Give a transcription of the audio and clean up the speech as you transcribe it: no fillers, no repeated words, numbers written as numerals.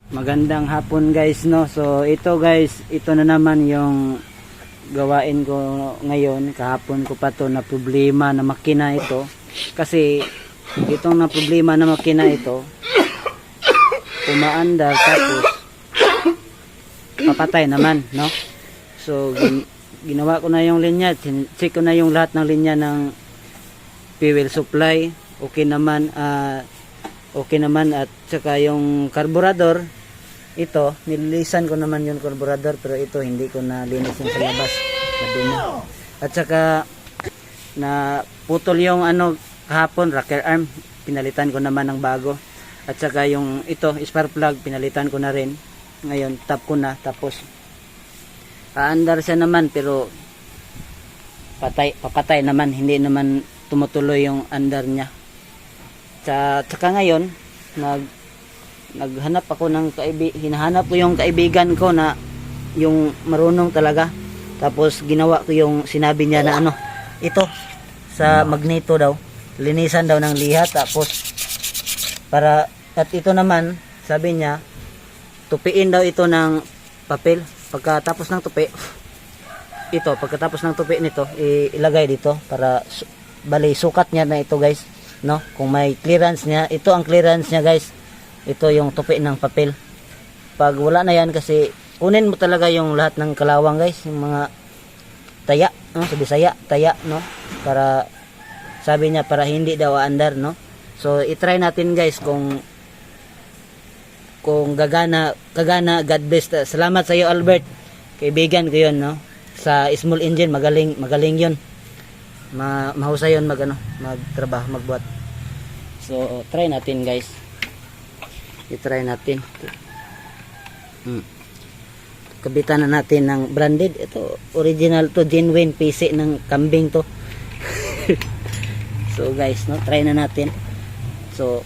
Magandang hapon guys, no. So ito guys, ito na naman yung gawain ko ngayon. Kahapon ko pa to na problema na makina ito. Kasi itong na problema na makina ito, umaandar tapos papatay naman, no. So ginawa ko na yung linya, check ko na yung lahat ng linya ng fuel supply. Okay naman, at saka yung carburetor, ito nililisan ko naman yung carburetor, pero ito hindi ko na linis yung sa labas, madumi. At saka na putol yung kahapon rocker arm, pinalitan ko naman ng bago. At saka yung ito spark plug, pinalitan ko na rin. Ngayon tap ko na, tapos aandar siya naman, pero papatay naman, hindi naman tumutuloy yung andar niya. Tsaka ngayon naghanap ako ng hinahanap ko yung kaibigan ko na yung marunong talaga. Tapos ginawa ko yung sinabi niya na ito sa magneto daw, linisan daw ng liha. Tapos at ito naman sabi niya, tupiin daw ito ng papel. Pagkatapos ng tupi nito, ilagay dito para bali sukat niya na ito guys, no? Kung may clearance niya, ito ang clearance niya guys. Ito yung tupi ng papel. Pag wala na yan, kasi kunin mo talaga yung lahat ng kalawang guys, yung mga taya, no? Sa Bisaya, taya, no? Para sabi niya, para hindi daw aandar, no? So i-try natin guys kung gagana. God bless. Salamat sa iyo Albert, kaibigan ko yun, no? Sa small engine, magaling yun. Mahusay yun magtrabaho, magbuhat. So try natin guys, i-try natin. Kabitan na natin ng branded. Ito original to, genuine PC ng kambing to. So guys, no, try na natin. So